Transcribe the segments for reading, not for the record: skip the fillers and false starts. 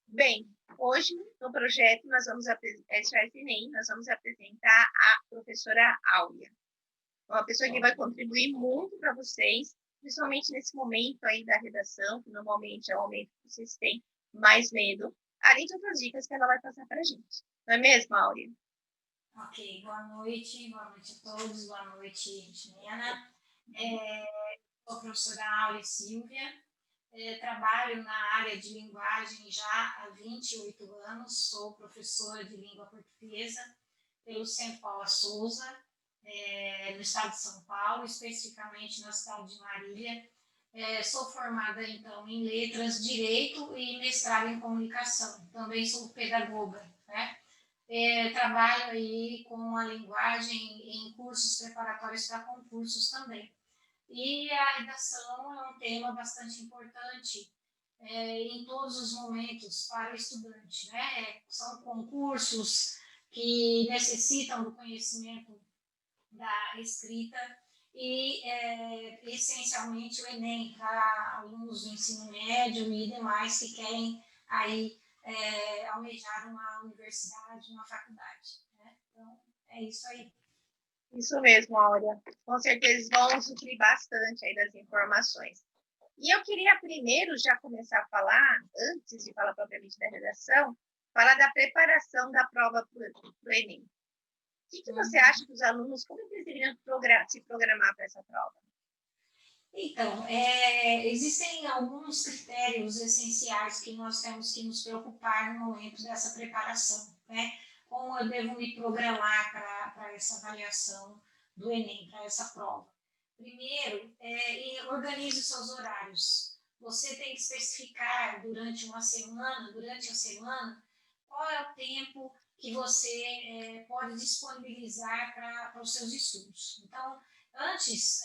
Bem, hoje no projeto nós vamos apresentar a professora Áurea, uma pessoa que vai contribuir muito para vocês, principalmente nesse momento aí da redação, que normalmente é o momento que vocês têm mais medo, além de outras dicas que ela vai passar para a gente. Não é mesmo, Áurea? Ok, boa noite a todos, boa noite, Jimena. Sou a professora Áurea Silvia, trabalho na área de linguagem já há 28 anos, sou professora de língua portuguesa pelo Centro Paula Souza, no estado de São Paulo, especificamente na cidade de Marília. Sou formada, então, em letras, direito e mestrado em comunicação. Também sou pedagoga, né? Trabalho aí com a linguagem em cursos preparatórios para concursos também. E a redação é um tema bastante importante em todos os momentos para o estudante, né? São concursos que necessitam do conhecimento da escrita e, essencialmente, o Enem para alunos do ensino médio e demais que querem aí almejar uma universidade, uma faculdade, né? Então, é isso aí. Isso mesmo, Áurea. Com certeza vão suprir bastante aí das informações. E eu queria primeiro já começar a falar, antes de falar propriamente da redação, falar da preparação da prova para o Enem. O que você acha que os alunos, como eles deveriam se programar para essa prova? Então, existem alguns critérios essenciais que nós temos que nos preocupar no momento dessa preparação, né? Como eu devo me programar para essa avaliação do Enem, para essa prova? Primeiro, organize os seus horários. Você tem que especificar durante a semana, qual é o tempo que você pode disponibilizar para os seus estudos. Então, antes,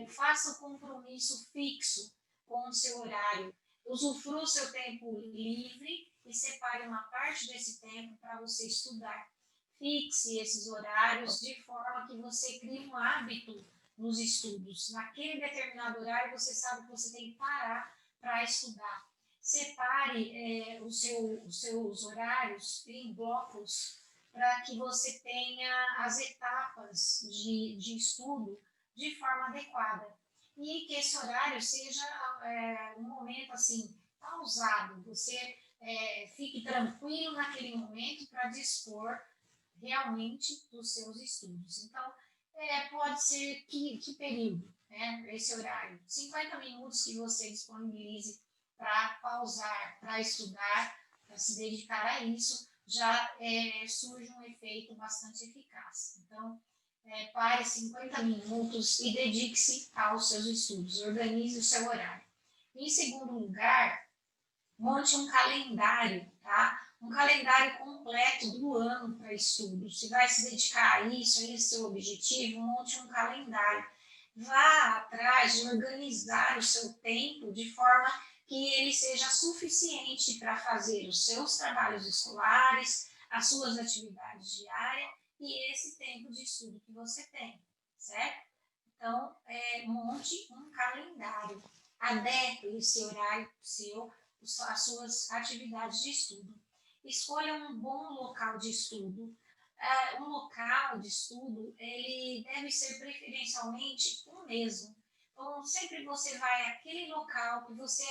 faça um compromisso fixo com o seu horário. Usufrua o seu tempo livre e separe uma parte desse tempo para você estudar. Fixe esses horários de forma que você crie um hábito nos estudos. Naquele determinado horário, você sabe que você tem que parar para estudar. Separe os seus horários em blocos para que você tenha as etapas de estudo de forma adequada. E que esse horário seja um momento assim, pausado. Você fique tranquilo naquele momento para dispor realmente dos seus estudos. Então, pode ser que período, né, esse horário? 50 minutos que você disponibilize para pausar, para estudar, para se dedicar a isso, já surge um efeito bastante eficaz. Então, pare 50 minutos e dedique-se aos seus estudos, organize o seu horário. Em segundo lugar, monte um calendário, tá? Um calendário completo do ano para estudo. Se vai se dedicar a isso, a esse seu objetivo, monte um calendário. Vá atrás de organizar o seu tempo de forma que ele seja suficiente para fazer os seus trabalhos escolares, as suas atividades diárias e esse tempo de estudo que você tem, certo? Então, monte um calendário, adeque esse horário seu, as suas atividades de estudo. Escolha um bom local de estudo. Um local de estudo, ele deve ser preferencialmente o mesmo. Então, sempre você vai àquele local que você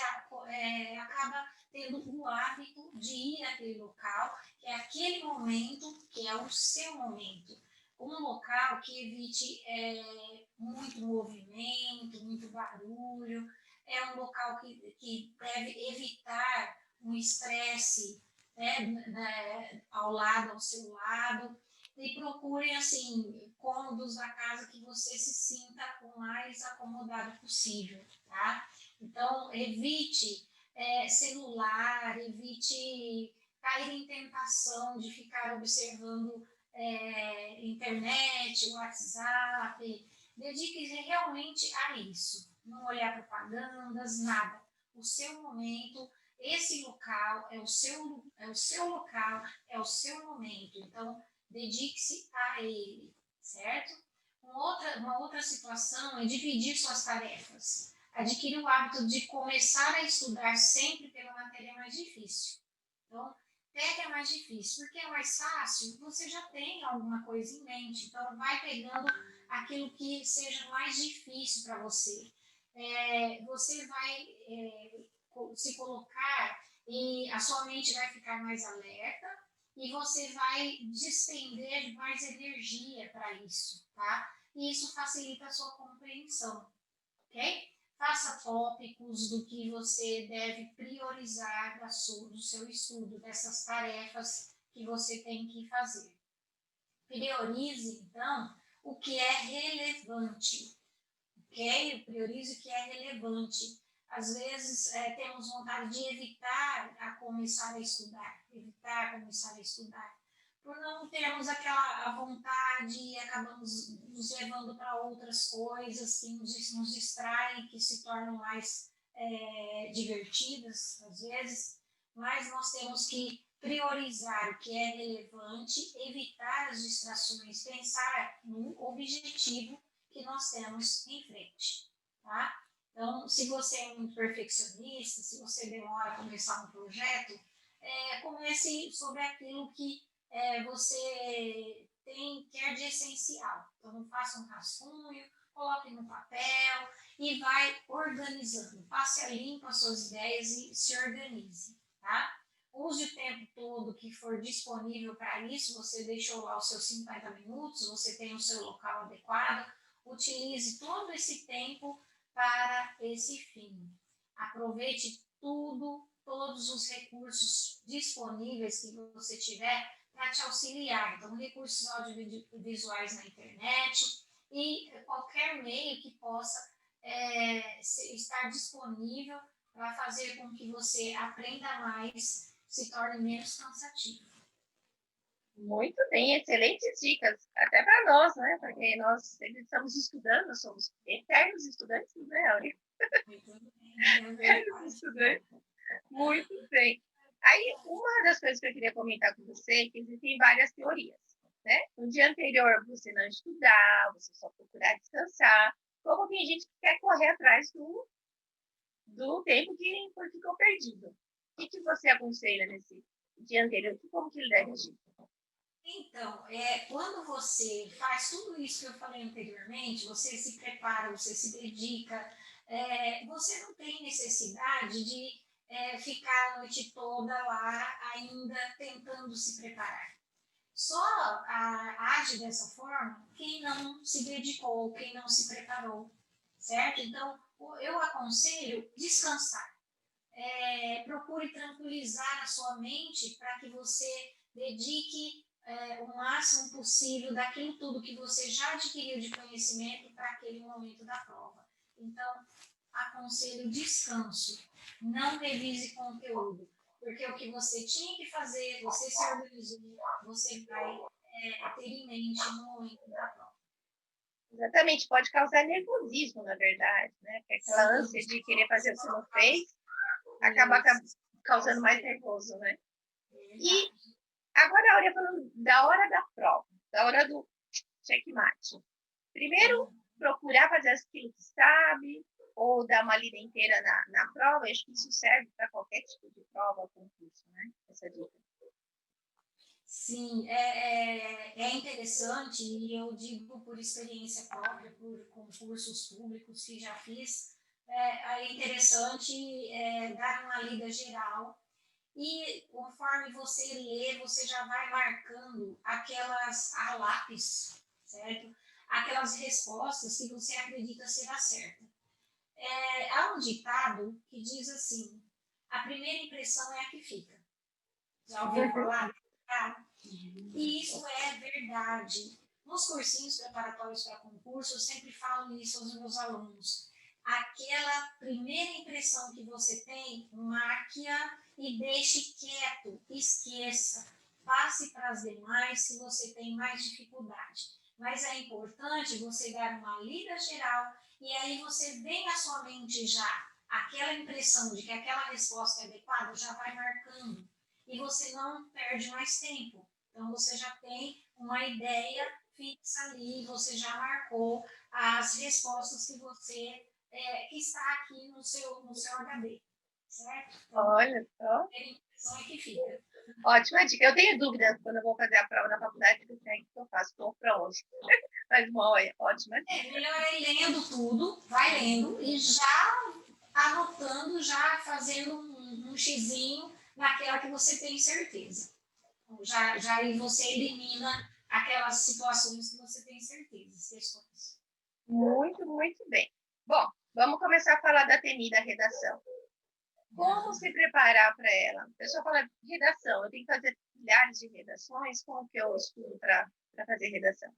acaba tendo o hábito de ir àquele local, que é aquele momento, que é o seu momento. Um local que evite muito movimento, muito barulho, é um local que deve evitar um estresse, né, ao seu lado, e procure, assim, cômodos da casa que você se sinta o mais acomodado possível, tá? Então, evite celular, evite cair em tentação de ficar observando internet, WhatsApp. Dedique-se realmente a isso. Não olhar propagandas, nada. O seu momento, esse local é o seu local, é o seu momento. Então, dedique-se a ele, certo? uma outra situação é dividir suas tarefas. Adquirir o hábito de começar a estudar sempre pela matéria mais difícil. Então, pega é mais difícil, porque é mais fácil, você já tem alguma coisa em mente. Então, vai pegando aquilo que seja mais difícil para você. Você vai se colocar e a sua mente vai ficar mais alerta e você vai despender mais energia para isso, tá? E isso facilita a sua compreensão, ok? Faça tópicos do que você deve priorizar do seu estudo, dessas tarefas que você tem que fazer. Priorize, então, o que é relevante, ok? Priorize o que é relevante. Às vezes, temos vontade de evitar a começar a estudar, por não termos aquela vontade e acabamos nos levando para outras coisas que nos distraem, que se tornam mais divertidas, às vezes, mas nós temos que priorizar o que é relevante, evitar as distrações, pensar no objetivo que nós temos em frente, tá? Então, se você é muito perfeccionista, se você demora a começar um projeto, comece sobre aquilo que você quer de essencial. Então, faça um rascunho, coloque no papel e vai organizando. Passe a limpo as suas ideias e se organize, tá? Use o tempo todo que for disponível para isso. Você deixou lá os seus 50 minutos, você tem o seu local adequado. Utilize todo esse tempo para esse fim. Aproveite todos os recursos disponíveis que você tiver para te auxiliar. Então, recursos audiovisuais na internet e qualquer meio que possa estar disponível para fazer com que você aprenda mais, se torne menos cansativo. Muito bem, excelentes dicas, até para nós, né? Porque nós sempre estamos estudando, somos eternos estudantes, né, Áurea? Muito bem, eternos estudantes. Muito bem. Aí, uma das coisas que eu queria comentar com você é que existem várias teorias, né? No dia anterior, você não estudar, você só procurar descansar, como tem gente que quer correr atrás do tempo que ficou perdido. O que você aconselha nesse dia anterior? Como que ele deve agir? Então, quando você faz tudo isso que eu falei anteriormente, você se prepara, você se dedica, você não tem necessidade de ficar a noite toda lá ainda tentando se preparar. Só age dessa forma quem não se dedicou, quem não se preparou, certo? Então, eu aconselho descansar. Procure tranquilizar a sua mente para que você dedique o máximo possível daquilo tudo que você já adquiriu de conhecimento para aquele momento da prova. Então, aconselho descanso, não revise conteúdo, porque o que você tinha que fazer, você se organizou, você vai ter em mente no momento da prova. Exatamente, pode causar nervosismo, na verdade, né? Porque aquela ânsia de querer fazer o que você não fez acaba causando mais nervoso, né? E agora, a Áurea falando da hora da prova, da hora do checkmate. Primeiro, procurar fazer aquilo que sabe, ou dar uma lida inteira na prova. Eu acho que isso serve para qualquer tipo de prova ou concurso, né? Essa dica. Sim, é interessante, e eu digo por experiência própria, por concursos públicos que já fiz, é interessante dar uma lida geral e conforme você lê, você já vai marcando aquelas a lápis, certo? Aquelas respostas que você acredita ser a certa. Há um ditado que diz assim, a primeira impressão é a que fica. Já ouviu falar? E isso é verdade. Nos cursinhos preparatórios para concurso, eu sempre falo isso aos meus alunos. Aquela primeira impressão que você tem, marque-a e deixe quieto, esqueça. Passe para as demais se você tem mais dificuldade. Mas é importante você dar uma lida geral e aí você vem à sua mente já aquela impressão de que aquela resposta é adequada, já vai marcando. E você não perde mais tempo. Então, você já tem uma ideia fixa ali, você já marcou as respostas que você que está aqui no seu HD, certo? Então, olha só. a impressão é que fica. Ótima dica. Eu tenho dúvidas quando eu vou fazer a prova na faculdade, o que eu faço? Vou para onde? Mas, olha, ótima dica. Melhor é ir lendo tudo, vai lendo e já anotando, já fazendo um xizinho naquela que você tem certeza. Já aí você elimina aquelas situações que você tem certeza, questões. Muito, muito bem. Bom, vamos começar a falar da temida redação. Como se preparar para ela? O pessoal fala de redação, eu tenho que fazer milhares de redações, como que eu estudo para fazer redação?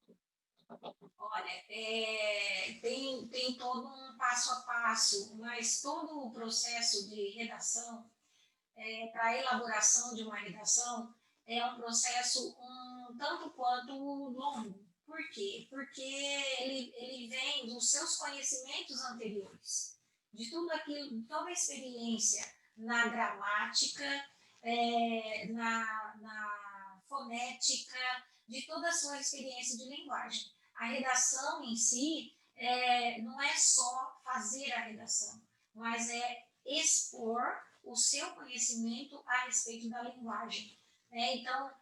Olha, tem todo um passo a passo, mas todo o processo de redação, para a elaboração de uma redação, é um processo um tanto quanto longo. Por quê? Porque ele vem dos seus conhecimentos anteriores, de tudo aquilo, de toda a experiência na gramática, na fonética, de toda a sua experiência de linguagem. A redação em si não é só fazer a redação, mas é expor o seu conhecimento a respeito da linguagem. Então,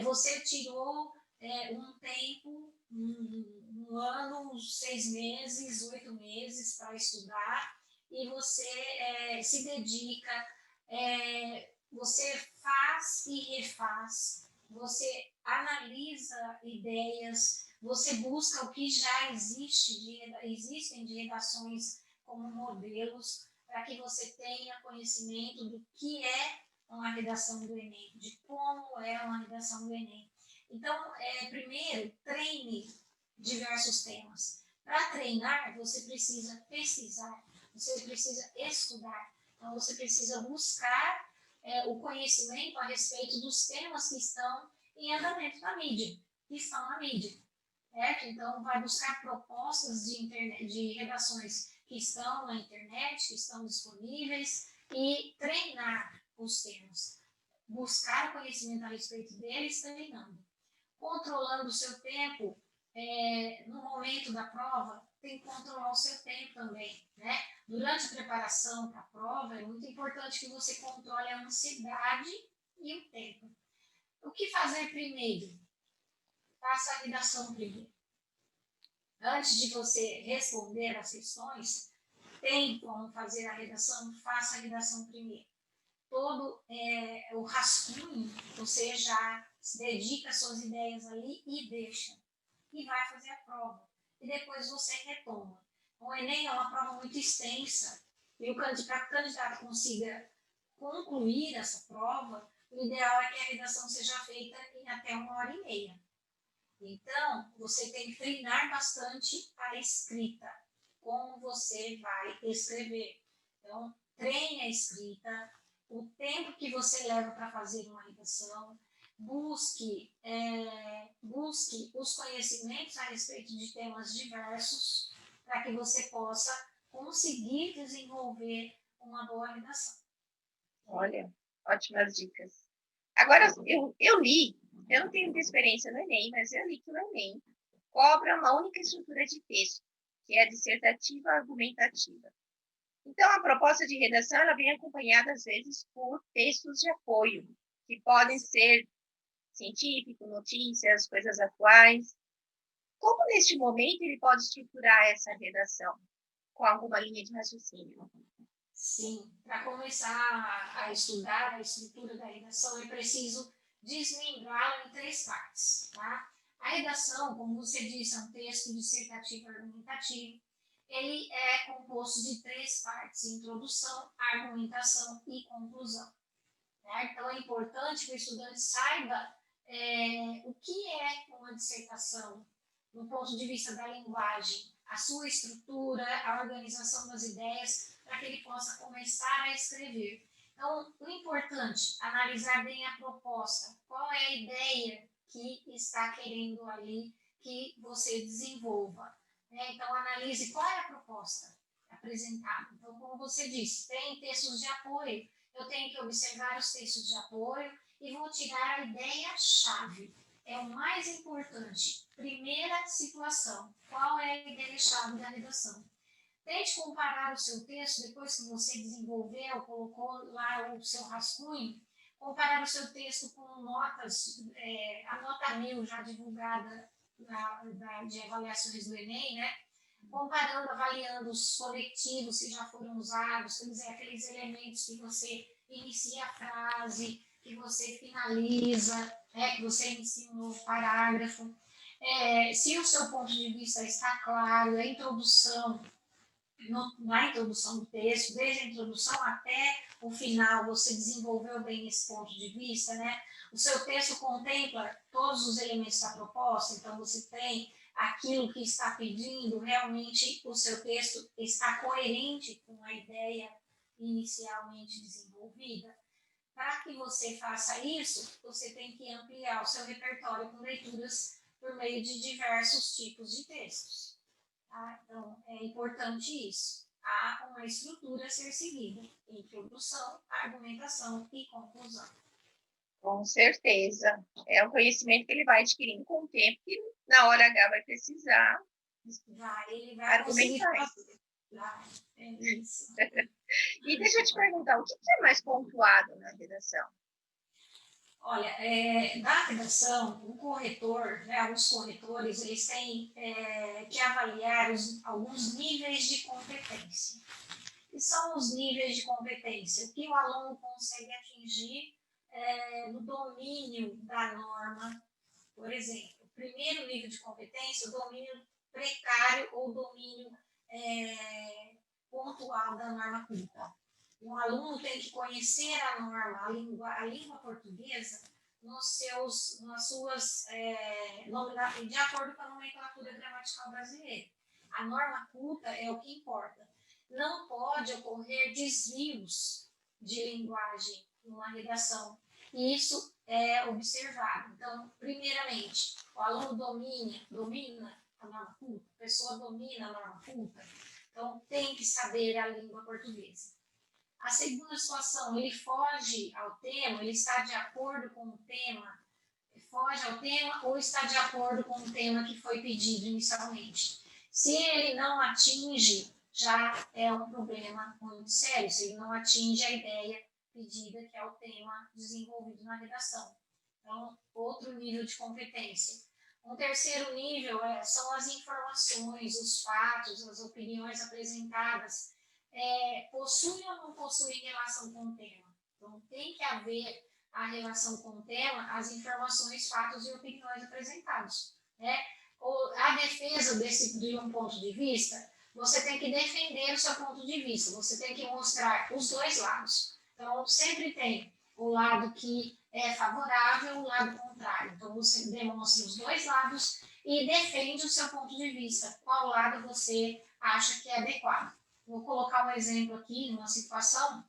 você tirou um tempo, um ano, 6 meses, 8 meses para estudar e você se dedica, você faz e refaz, você analisa ideias, você busca o que já existem de redações como modelos, para que você tenha conhecimento do que é uma redação do Enem, de como é uma redação do Enem. Então, primeiro, treine diversos temas. Para treinar, você precisa pesquisar, você precisa estudar, então você precisa buscar o conhecimento a respeito dos temas que estão em andamento na mídia, que estão na mídia. Certo? Então, vai buscar propostas de redações que estão na internet, que estão disponíveis, e treinar os temas. Buscar conhecimento a respeito deles, treinando. Controlando o seu tempo, no momento da prova, tem que controlar o seu tempo também. Né? Durante a preparação para a prova, é muito importante que você controle a ansiedade e o tempo. O que fazer primeiro? Faça a redação primeiro. Antes de você responder as questões, tem como fazer a redação, faça a redação primeiro. Todo o rascunho, você já dedica suas ideias ali e deixa. E vai fazer a prova. E depois você retoma. O Enem é uma prova muito extensa. E para que o candidato consiga concluir essa prova, o ideal é que a redação seja feita em até 1h30. Então, você tem que treinar bastante a escrita, como você vai escrever. Então, treine a escrita, o tempo que você leva para fazer uma redação, busque os conhecimentos a respeito de temas diversos, para que você possa conseguir desenvolver uma boa redação. Olha, ótimas dicas. Agora, eu li, eu não tenho muita experiência no Enem, mas eu li que o Enem cobra uma única estrutura de texto, que é a dissertativa argumentativa. Então, a proposta de redação ela vem acompanhada, às vezes, por textos de apoio, que podem ser científicos, notícias, coisas atuais. Como, neste momento, ele pode estruturar essa redação com alguma linha de raciocínio? Sim, para começar a estudar a estrutura da redação, é preciso desmembrá-la em 3 partes. Tá? A redação, como você disse, é um texto dissertativo argumentativo. Ele é composto de 3 partes: introdução, argumentação e conclusão. Né? Então, é importante que o estudante saiba o que é uma dissertação, do ponto de vista da linguagem, a sua estrutura, a organização das ideias, para que ele possa começar a escrever. Então, o importante, analisar bem a proposta, qual é a ideia que está querendo ali que você desenvolva. Né? Então, analise qual é a proposta apresentada. Então, como você disse, tem textos de apoio, eu tenho que observar os textos de apoio e vou tirar a ideia-chave. É o mais importante. Primeira situação, qual é a ideia-chave? chave da redação. Tente comparar o seu texto, depois que você desenvolveu, colocou lá o seu rascunho, comparar o seu texto com notas, a nota 1000 já divulgada de avaliações do Enem, né? Comparando, avaliando os conectivos que já foram usados, quer dizer, aqueles elementos que você inicia a frase, que você finaliza, que você inicia um novo parágrafo. Se o seu ponto de vista está claro, a introdução, na introdução do texto, desde a introdução até o final, você desenvolveu bem esse ponto de vista, né? O seu texto contempla todos os elementos da proposta, então você tem aquilo que está pedindo, realmente o seu texto está coerente com a ideia inicialmente desenvolvida. Para que você faça isso, você tem que ampliar o seu repertório com leituras por meio de diversos tipos de textos. Tá? Então, é importante isso. Há uma estrutura a ser seguida: introdução, argumentação e conclusão. Com certeza. É um conhecimento que ele vai adquirindo com o tempo, que na hora H vai precisar ele vai argumentar. É isso. E deixa eu te perguntar, o que é mais pontuado na redação? Olha, na redação, o corretor, os corretores, eles têm que avaliar alguns níveis de competência. E são os níveis de competência? O que o aluno consegue atingir no domínio da norma, por exemplo. O primeiro nível de competência, o domínio precário ou domínio pontual da norma culta. O aluno tem que conhecer a norma, a língua portuguesa, de acordo com a nomenclatura gramatical brasileira. A norma culta é o que importa. Não pode ocorrer desvios de linguagem numa redação. Isso é observado. Então, primeiramente, o aluno domina a norma culta, a pessoa domina a norma culta, então tem que saber a língua portuguesa. A segunda situação, ele foge ao tema, ele está de acordo com o tema, foge ao tema ou está de acordo com o tema que foi pedido inicialmente. Se ele não atinge, já é um problema muito sério, se ele não atinge a ideia pedida, que é o tema desenvolvido na redação. Então, outro nível de competência. Um terceiro nível são as informações, os fatos, as opiniões apresentadas. Possuem ou não possuem relação com o tema? Então, tem que haver a relação com o tema, as informações, fatos e opiniões apresentados. A defesa de um ponto de vista, você tem que defender o seu ponto de vista, você tem que mostrar os dois lados. Então, sempre tem o lado que é favorável e o lado contrário. Então, você demonstra os dois lados e defende o seu ponto de vista, qual lado você acha que é adequado. Vou colocar um exemplo aqui, uma situação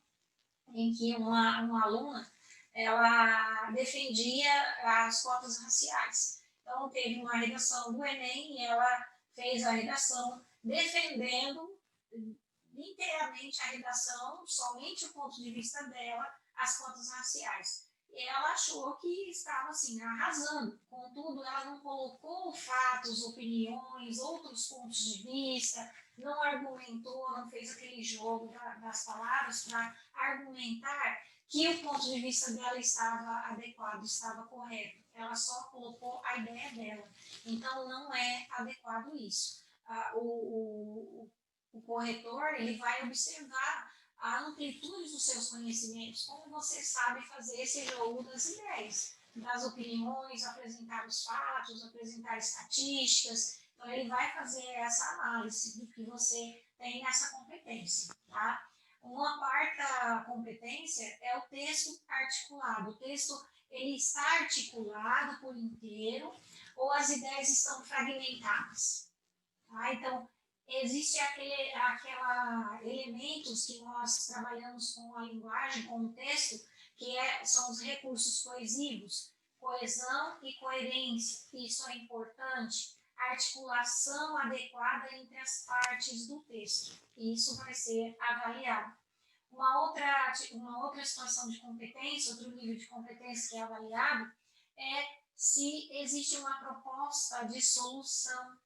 em que uma aluna ela defendia as cotas raciais. Então, teve uma redação do Enem e ela fez a redação defendendo inteiramente a redação, somente o ponto de vista dela, as cotas raciais. E ela achou que estava assim, arrasando. Contudo, ela não colocou fatos, opiniões, outros pontos de vista, não argumentou, não fez aquele jogo das palavras para argumentar que o ponto de vista dela estava adequado, estava correto. Ela só colocou a ideia dela. Então, não é adequado isso. O corretor ele vai observar a amplitude dos seus conhecimentos, como você sabe fazer esse jogo das ideias, das opiniões, apresentar os fatos, apresentar estatísticas. Então, ele vai fazer essa análise do que você tem nessa competência. Tá? Uma quarta competência é o texto articulado. O texto ele está articulado por inteiro ou as ideias estão fragmentadas. Tá? Então, existe elementos que nós trabalhamos com a linguagem, com o texto, que são os recursos coesivos, coesão e coerência. Isso é importante. A articulação adequada entre as partes do texto. Isso vai ser avaliado. Uma outra situação de competência, outro nível de competência que é avaliado, é se existe uma proposta de solução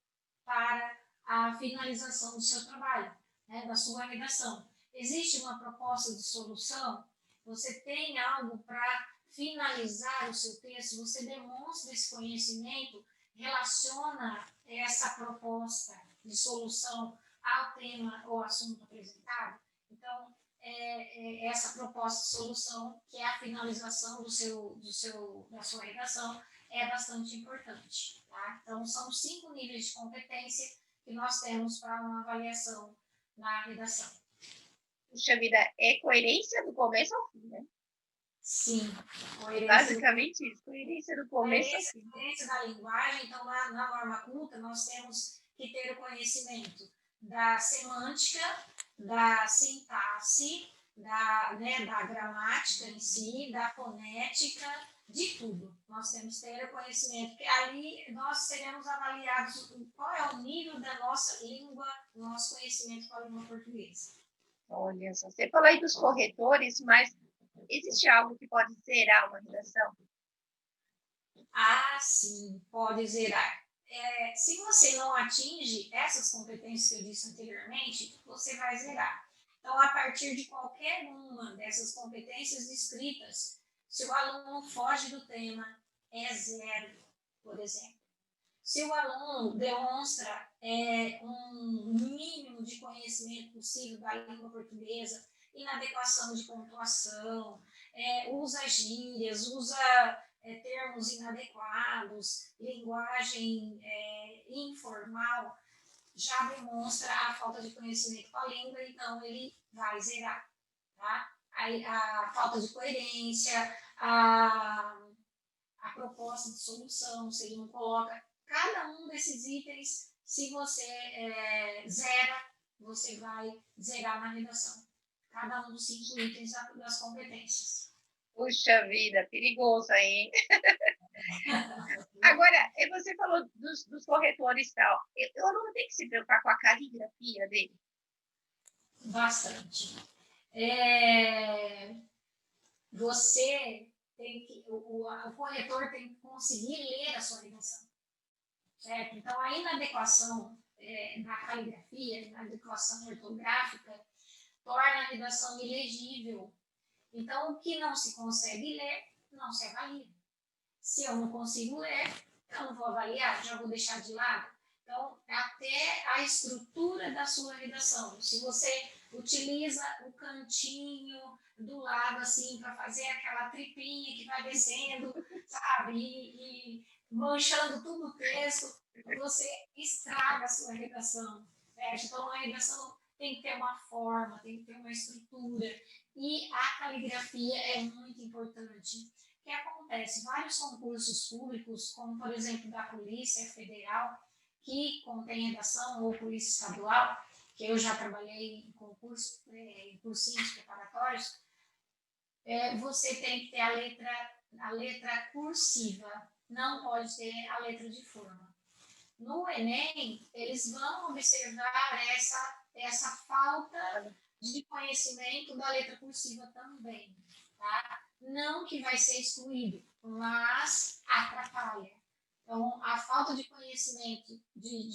para a finalização do seu trabalho, né, da sua redação. Existe uma proposta de solução? Você tem algo para finalizar o seu texto? Você demonstra esse conhecimento, relaciona essa proposta de solução ao tema ou assunto apresentado? Então, essa proposta de solução, que é a finalização da sua redação, é bastante importante. Tá? Então, são 5 níveis de competência que nós temos para uma avaliação na redação. Puxa vida, é coerência do começo ao fim, né? Sim, basicamente isso, coerência do começo ao fim. Coerência da linguagem. Então, na norma culta, nós temos que ter o conhecimento da semântica, da sintaxe, da gramática em si, da fonética, de tudo. Nós temos que ter o conhecimento, porque ali nós seremos avaliados qual é o nível da nossa língua, do nosso conhecimento com a língua portuguesa. Olha só, você falou aí dos corretores, mas existe algo que pode zerar uma redação? Ah, sim, pode zerar. Se você não atinge essas competências que eu disse anteriormente, você vai zerar. Então, a partir de qualquer uma dessas competências descritas, se o aluno foge do tema, é 0, por exemplo. Se o aluno demonstra um mínimo de conhecimento possível da língua portuguesa, inadequação de pontuação, usa gírias, usa termos inadequados, linguagem informal, já demonstra a falta de conhecimento com a língua, então ele vai zerar. Tá? A falta de coerência, a proposta de solução, se ele não coloca cada um desses itens, se você zera, você vai zerar na redação. Cada um dos 5 itens das competências. Puxa vida, perigoso aí, hein? Agora, você falou dos corretores e tal. O aluno tem que se preocupar com a caligrafia dele? Bastante. Você tem que, o corretor tem que conseguir ler a sua redação. Certo? Então, a inadequação na caligrafia, inadequação ortográfica, torna a redação ilegível. Então, o que não se consegue ler, não se avalia. Se eu não consigo ler, eu não vou avaliar, já vou deixar de lado. Então, até a estrutura da sua redação. Se você utiliza o cantinho do lado, assim, para fazer aquela tripinha que vai descendo, sabe? E manchando tudo o texto, você estraga a sua redação. Certo? Então, a redação tem que ter uma forma, tem que ter uma estrutura. E a caligrafia é muito importante. O que acontece? Vários concursos públicos, como, por exemplo, da Polícia Federal, que contém redação, ou Polícia Estadual, que eu já trabalhei em concursos, em cursinhos preparatórios, você tem que ter a letra cursiva, não pode ter a letra de forma. No Enem, eles vão observar essa falta de conhecimento da letra cursiva também, tá? Não que vai ser excluído, mas atrapalha. Então, a falta de conhecimento de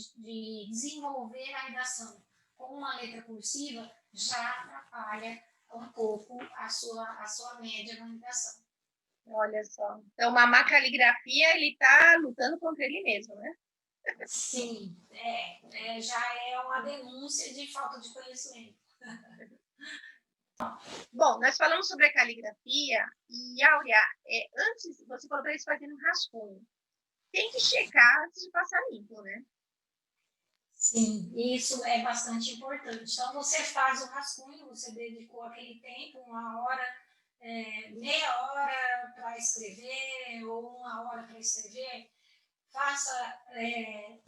desenvolver a redação com uma letra cursiva já atrapalha um pouco a sua média na redação. Olha só. Então, uma má caligrafia, ele está lutando contra ele mesmo, né? Sim, já é uma denúncia de falta de conhecimento. Bom, nós falamos sobre a caligrafia e, Áurea, antes, você falou para eles fazerem um rascunho. Tem que checar antes de passar limpo, né? Sim, isso é bastante importante. Então, você faz o rascunho, você dedicou aquele tempo, 1 hora, meia hora para escrever ou 1 hora para escrever,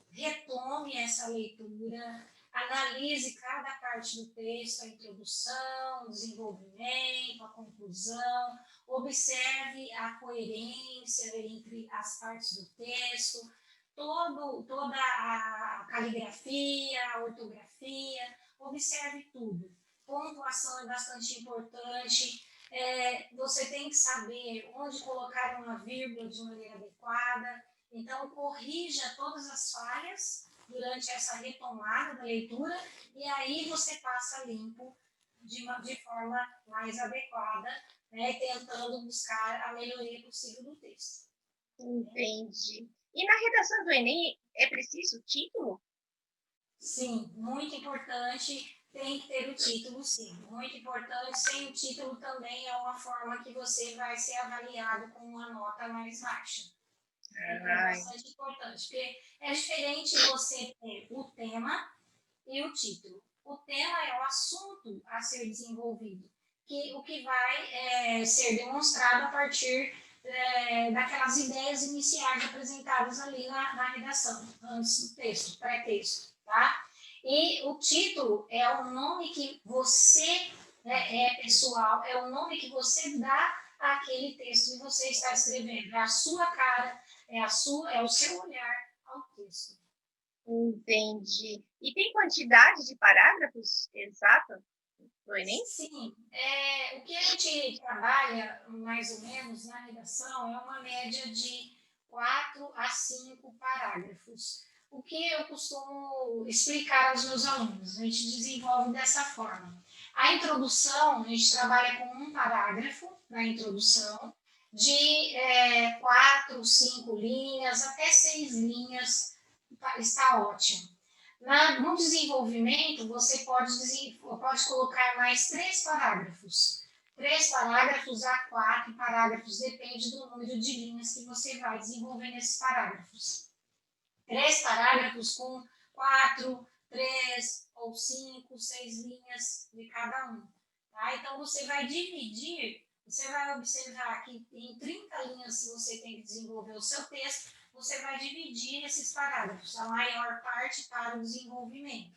retome essa leitura, analise cada parte do texto, a introdução, o desenvolvimento, a conclusão, observe a coerência entre as partes do texto, toda a caligrafia, a ortografia, observe tudo. Pontuação é bastante importante. Você tem que saber onde colocar uma vírgula de maneira adequada. Então, corrija todas as falhas durante essa retomada da leitura, e aí você passa limpo de forma mais adequada, né, tentando buscar a melhoria possível do texto. Entendi. E na redação do Enem, é preciso título? Sim, muito importante, tem que ter o título, sim. Muito importante, sem o título também é uma forma que você vai ser avaliado com uma nota mais baixa. É bastante importante, porque é diferente você ter o tema e o título. O tema é o assunto a ser desenvolvido, o que vai ser demonstrado a partir daquelas ideias iniciais apresentadas ali na redação, antes do texto, pré-texto, tá? E o título é o nome que você, é pessoal, é o nome que você dá àquele texto que você está escrevendo, é a sua cara, é o seu olhar ao texto. Entendi. E tem quantidade de parágrafos exata no Enem? Sim. O que a gente trabalha, mais ou menos, na redação é uma média de 4 a 5 parágrafos. O que eu costumo explicar aos meus alunos? A gente desenvolve dessa forma. A introdução, a gente trabalha com um parágrafo na introdução, de 4, 5 linhas, até 6 linhas, está ótimo. No desenvolvimento, você pode colocar mais 3 parágrafos. 3 parágrafos a 4 parágrafos, depende do número de linhas que você vai desenvolver nesses parágrafos. 3 parágrafos com 4, 3 ou 5, 6 linhas de cada um. Tá? Então, você vai dividir, você vai observar que em 30 linhas, se você tem que desenvolver o seu texto, você vai dividir esses parágrafos, a maior parte para o desenvolvimento.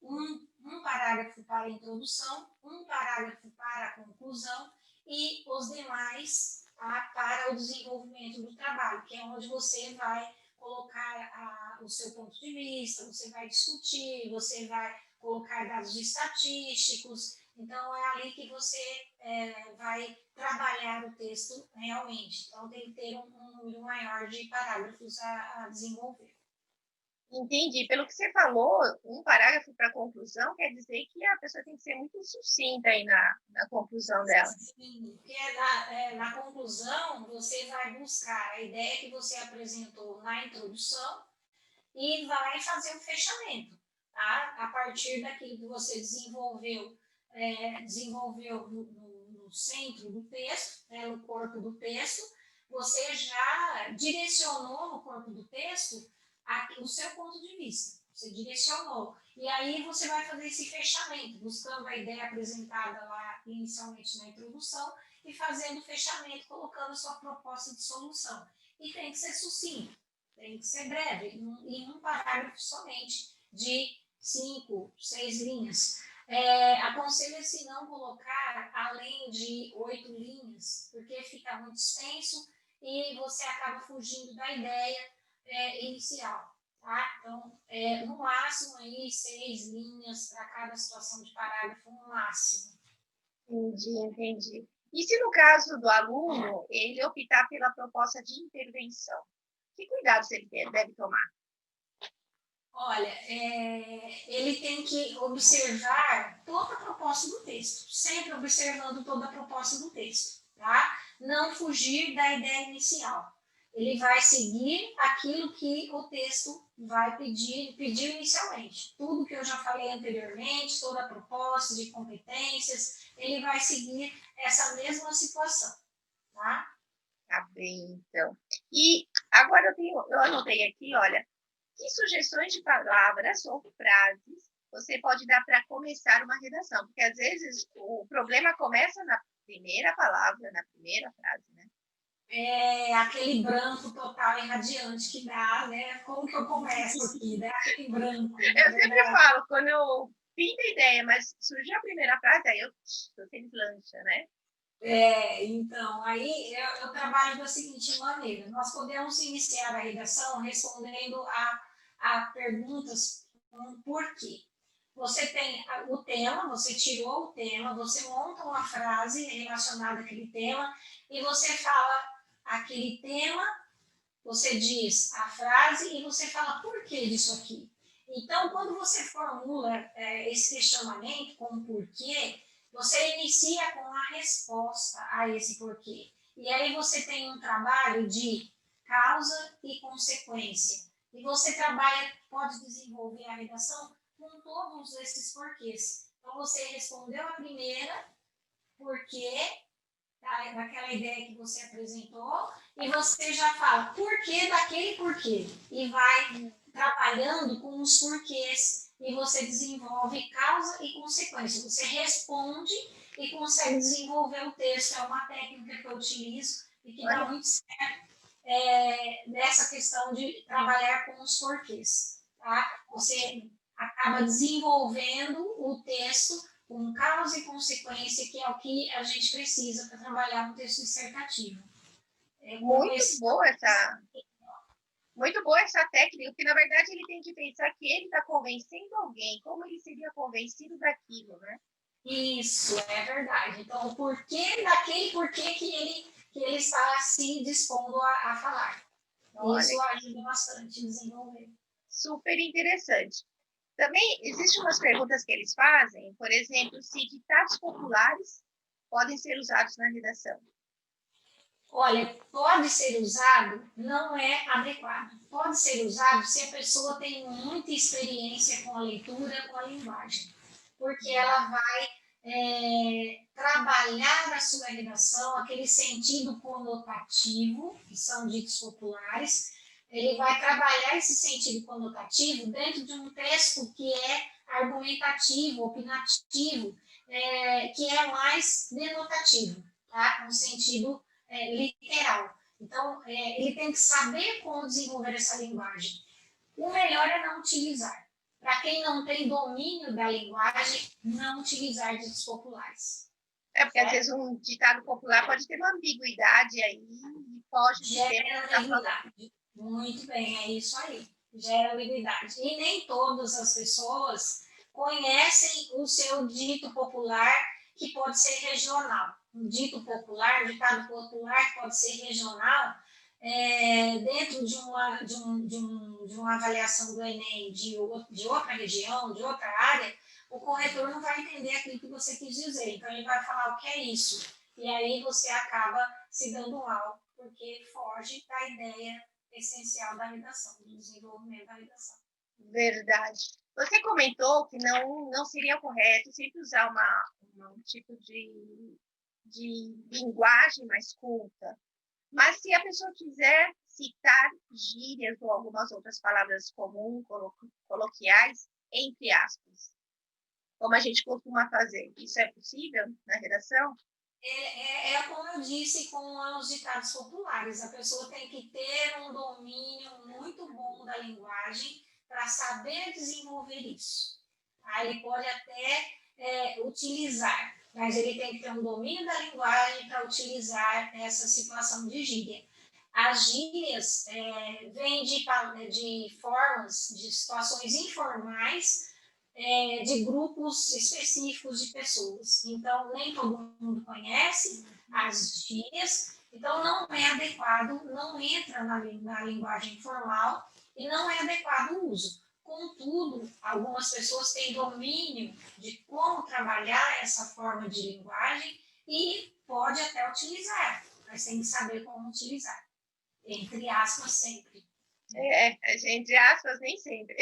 Um parágrafo para a introdução, um parágrafo para a conclusão e os demais para o desenvolvimento do trabalho, que é onde você vai colocar o seu ponto de vista, você vai discutir, você vai colocar dados estatísticos. Então, é ali que você vai trabalhar o texto realmente. Então, tem que ter um número maior de parágrafos a desenvolver. Entendi. Pelo que você falou, um parágrafo para conclusão quer dizer que a pessoa tem que ser muito sucinta aí na conclusão dela. Sim, porque na conclusão você vai buscar a ideia que você apresentou na introdução e vai fazer o fechamento, tá? A partir daquilo que você desenvolveu no centro do texto, no corpo do texto, você já direcionou no corpo do texto o seu ponto de vista. Você direcionou. E aí você vai fazer esse fechamento, buscando a ideia apresentada lá inicialmente na introdução e fazendo o fechamento, colocando a sua proposta de solução. E tem que ser sucinto, tem que ser breve, em um parágrafo somente, de 5, 6 linhas. Aconselha-se não colocar além de 8 linhas, porque fica muito extenso e você acaba fugindo da ideia inicial. Tá? Então, no máximo, aí, 6 linhas para cada situação de parágrafo, no máximo. Entendi. E se no caso do aluno, ele optar pela proposta de intervenção, que cuidados ele deve tomar? Olha, ele tem que observar toda a proposta do texto, sempre observando toda a proposta do texto, tá? Não fugir da ideia inicial. Ele vai seguir aquilo que o texto vai pedir inicialmente. Tudo que eu já falei anteriormente, toda a proposta de competências, ele vai seguir essa mesma situação, tá? Tá bem, então. E agora eu anotei aqui, olha, que sugestões de palavras ou frases você pode dar para começar uma redação? Porque às vezes o problema começa na primeira palavra, na primeira frase, né? Aquele branco total e radiante que dá, né? Como que eu começo aqui, né? Aquele branco. Eu sempre falo, quando eu pinto a ideia, mas surge a primeira frase, aí eu deslancha, né? Então, aí eu trabalho da seguinte maneira: nós podemos iniciar a redação respondendo a perguntas com porquê. Você tem o tema, você tirou o tema, você monta uma frase relacionada àquele tema e você fala aquele tema você diz a frase e você fala por que disso aqui. Então, quando você formula esse questionamento com o porquê, você inicia com a resposta a esse porquê. E aí você tem um trabalho de causa e consequência. E você pode desenvolver a redação com todos esses porquês. Então, você respondeu a primeira, porquê, daquela ideia que você apresentou, e você já fala porquê daquele porquê. E vai trabalhando com os porquês, e você desenvolve causa e consequência. Você responde e consegue desenvolver o texto. É uma técnica que eu utilizo e que dá muito certo nessa questão de trabalhar com os porquês. Tá? Você acaba desenvolvendo o texto com causa e consequência, que é o que a gente precisa para trabalhar um texto dissertativo. Muito boa essa técnica, porque na verdade ele tem que pensar que ele está convencendo alguém, como ele seria convencido daquilo, né? Isso, é verdade. Então, o porquê daquele porquê que ele está se dispondo a falar. Olha, isso ajuda bastante a desenvolver. Super interessante. Também existem umas perguntas que eles fazem, por exemplo, se ditados populares podem ser usados na redação. Olha, pode ser usado, não é adequado. Pode ser usado se a pessoa tem muita experiência com a leitura, com a linguagem, porque ela vai trabalhar a sua redação, aquele sentido conotativo, que são ditos populares, ele vai trabalhar esse sentido conotativo dentro de um texto que é argumentativo, opinativo, que é mais denotativo, tá? Com sentido literal. Então, ele tem que saber como desenvolver essa linguagem. O melhor é não utilizar. Para quem não tem domínio da linguagem, não utilizar ditos populares. Porque às vezes um ditado popular pode ter uma ambiguidade aí e foge de gera ambiguidade. Muito bem, é isso aí. Gera ambiguidade. E nem todas as pessoas conhecem o seu dito popular, que pode ser regional. Um dito popular, um ditado popular que pode ser regional, dentro de uma avaliação do Enem de outra região, de outra área, o corretor não vai entender aquilo que você quis dizer. Então, ele vai falar o que é isso. E aí você acaba se dando mal, porque foge da ideia essencial da redação, do desenvolvimento da redação. Verdade. Você comentou que não seria correto sempre usar um tipo de linguagem mais culta. Mas se a pessoa quiser citar gírias ou algumas outras palavras comuns, coloquiais, entre aspas, como a gente costuma fazer, isso é possível na redação? Como eu disse com os ditados populares, a pessoa tem que ter um domínio muito bom da linguagem para saber desenvolver isso. Aí ele pode até utilizar, mas ele tem que ter um domínio da linguagem para utilizar essa situação de gíria. As gírias vêm de formas, de situações informais, de grupos específicos de pessoas. Então, nem todo mundo conhece as gírias, então não é adequado, não entra na linguagem formal e não é adequado o uso. Contudo, algumas pessoas têm domínio de como trabalhar essa forma de linguagem e pode até utilizar, mas tem que saber como utilizar. Entre aspas, sempre. Entre aspas, nem sempre.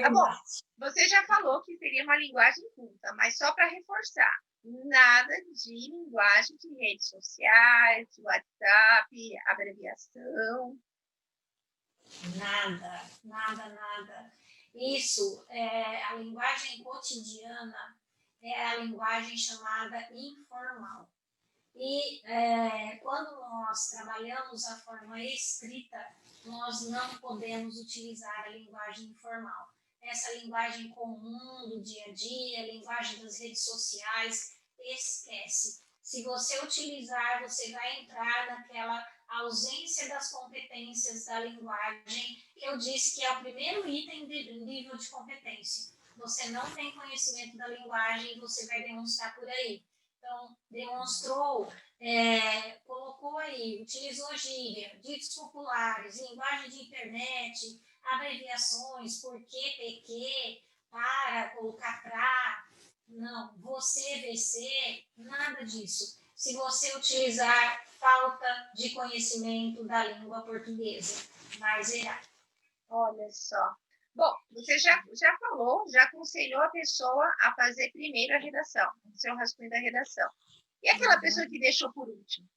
Tá bom, você já falou que seria uma linguagem culta, mas só para reforçar, nada de linguagem de redes sociais, de WhatsApp, abreviação. Nada. Isso, a linguagem cotidiana é a linguagem chamada informal. E quando nós trabalhamos a forma escrita, nós não podemos utilizar a linguagem informal. Essa linguagem comum do dia a dia, a linguagem das redes sociais, esquece. Se você utilizar, você vai entrar naquela ausência das competências da linguagem, que eu disse que é o primeiro item do nível de competência. Você não tem conhecimento da linguagem e você vai demonstrar por aí. Então, demonstrou, colocou aí, utilizou gíria, ditos populares, linguagem de internet, abreviações, porquê, PQ, para, colocar pra, não, você, VC, nada disso. Se você utilizar falta de conhecimento da língua portuguesa, mas irá. Olha só. Bom, você já falou, já aconselhou a pessoa a fazer primeiro a redação, o seu rascunho da redação. E aquela pessoa que deixou por último?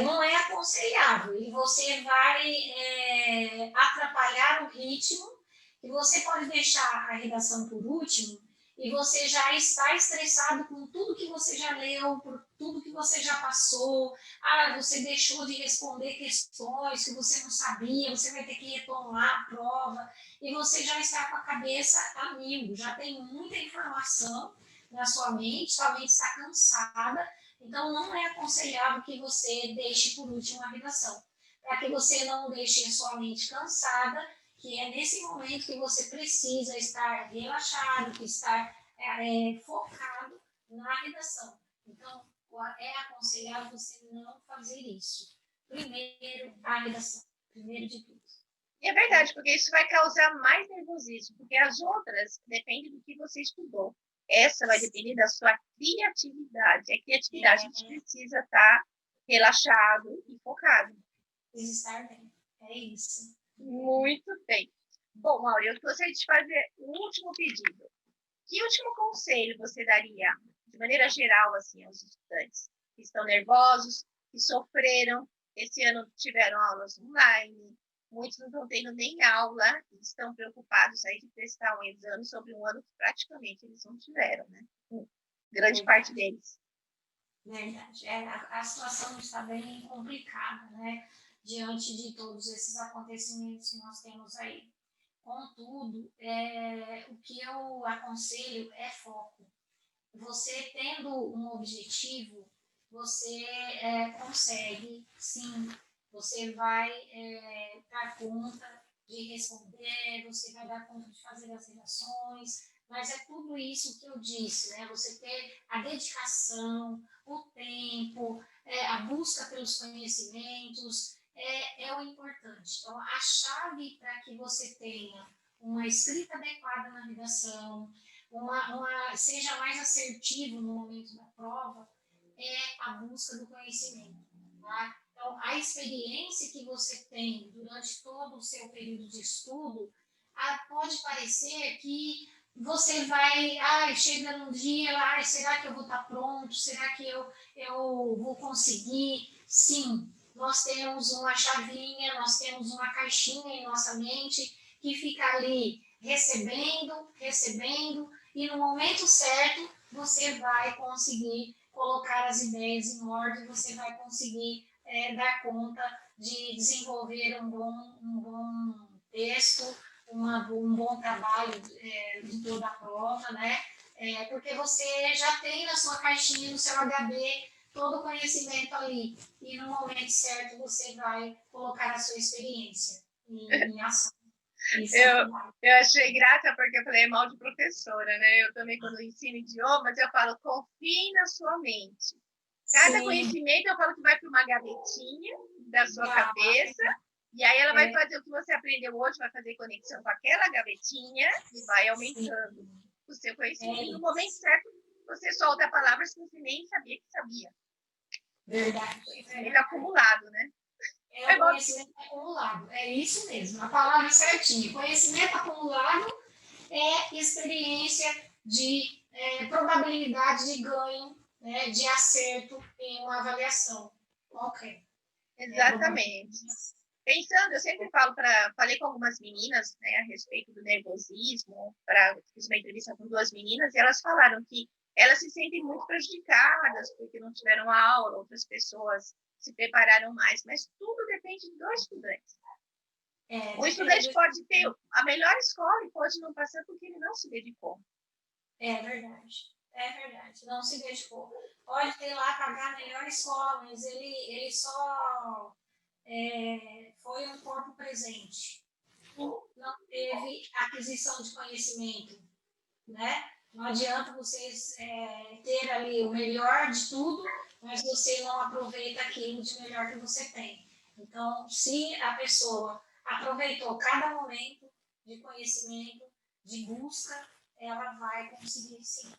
Não é aconselhável e você vai atrapalhar o ritmo e você pode deixar a redação por último e você já está estressado com tudo que você já leu, por tudo que você já passou. Você deixou de responder questões que você não sabia, você vai ter que retomar a prova e você já está com a cabeça a mil, já tem muita informação na sua mente está cansada. Então, não é aconselhável que você deixe por último a redação, para que você não deixe a sua mente cansada, que é nesse momento que você precisa estar relaxado, que estar focado na redação. Então, é aconselhável você não fazer isso. Primeiro, a redação. Primeiro de tudo. É verdade, porque isso vai causar mais nervosismo, porque as outras dependem do que você estudou. Essa vai depender da sua criatividade. A criatividade a gente precisa estar relaxado e focado. Estar bem. É isso. Muito bem. Bom, Mauro, eu gostaria de fazer um último pedido. Que último conselho você daria, de maneira geral, assim, aos estudantes que estão nervosos, que sofreram, esse ano tiveram aulas online, muitos não estão tendo nem aula, estão preocupados aí de prestar um exame sobre um ano que praticamente eles não tiveram, né? Grande parte deles. Verdade. A situação está bem complicada, né? Diante de todos esses acontecimentos que nós temos aí. Contudo, o que eu aconselho é foco. Você tendo um objetivo, você consegue, sim, você vai dar conta de responder, você vai dar conta de fazer as redações, mas é tudo isso que eu disse, né? Você ter a dedicação, o tempo, a busca pelos conhecimentos, é o importante. Então, a chave para que você tenha uma escrita adequada na redação, seja mais assertivo no momento da prova, é a busca do conhecimento. Tá? Então, a experiência que você tem durante todo o seu período de estudo, pode parecer que você vai, chega num dia, será que eu vou estar pronto? Será que eu vou conseguir? Sim, nós temos uma chavinha, nós temos uma caixinha em nossa mente que fica ali recebendo, e no momento certo você vai conseguir colocar as ideias em ordem, você vai conseguir dar conta de desenvolver um bom texto, um bom trabalho de toda a prova, né? Porque você já tem na sua caixinha, no seu HD, todo o conhecimento ali. E no momento certo você vai colocar a sua experiência em ação. Eu achei graça porque eu falei mal de professora, né? Eu também, quando ensino idiomas, eu falo, confie na sua mente. Cada Sim. conhecimento eu falo que vai para uma gavetinha da sua cabeça, e aí ela vai fazer o que você aprendeu hoje, vai fazer conexão com aquela gavetinha e vai aumentando o seu conhecimento. No momento certo, você solta palavras que você nem sabia que sabia. Verdade. Conhecimento acumulado, né? É o conhecimento acumulado, é isso mesmo, a palavra certinha. Conhecimento acumulado é experiência de probabilidade de ganho, né, de acerto em uma avaliação. Ok. Exatamente. Pensando, eu sempre falei com algumas meninas, né, a respeito do nervosismo, fiz uma entrevista com 2 meninas, e elas falaram que elas se sentem muito prejudicadas porque não tiveram aula, outras pessoas se prepararam mais, mas tudo depende do estudante. O estudante pode ter a melhor escola e pode não passar porque ele não se dedicou. É verdade, não se dedicou. Pode ter lá, pagar a melhor escola, mas ele só foi um corpo presente. Não teve aquisição de conhecimento, né? Não adianta vocês ter ali o melhor de tudo, mas você não aproveita aquilo de melhor que você tem. Então, se a pessoa aproveitou cada momento de conhecimento, de busca, ela vai conseguir sim.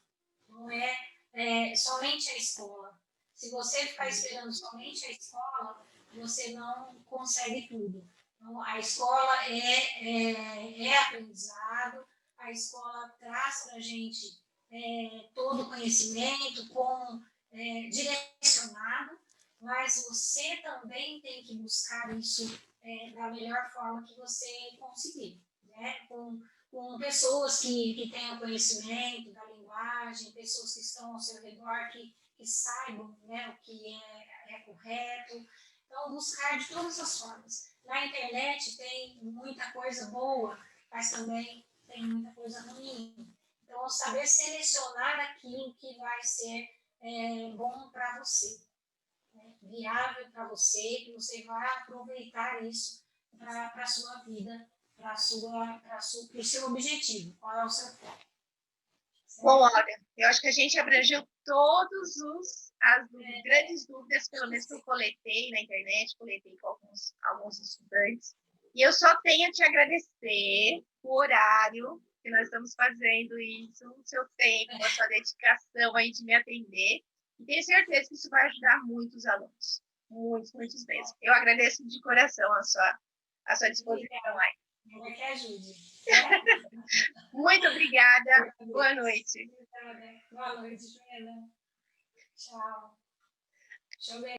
Não é somente a escola. Se você ficar esperando somente a escola, você não consegue tudo. Então, a escola é aprendizado, a escola traz para a gente todo o conhecimento direcionado, mas você também tem que buscar isso da melhor forma que você conseguir, né? Com pessoas que tenham conhecimento da linguagem, pessoas que estão ao seu redor, que saibam, né, o que é correto. Então, buscar de todas as formas. Na internet tem muita coisa boa, mas também tem muita coisa ruim. Então, saber selecionar aquilo que vai ser bom para você, né? Viável para você, que você vai aproveitar isso para a sua vida, para o seu objetivo. Qual é o seu foco? Bom, olha, eu acho que a gente abrangeu todos as grandes dúvidas, pelo menos que eu coletei na internet, coletei com alguns estudantes. E eu só tenho a te agradecer o horário que nós estamos fazendo isso, o seu tempo, a sua dedicação aí de me atender. E tenho certeza que isso vai ajudar muitos alunos. Muitos, muitos mesmo. Eu agradeço de coração a sua disposição aí. Eu que ajude. Muito obrigada. Boa noite. Boa noite, Joana. Tchau. Deixa eu ver.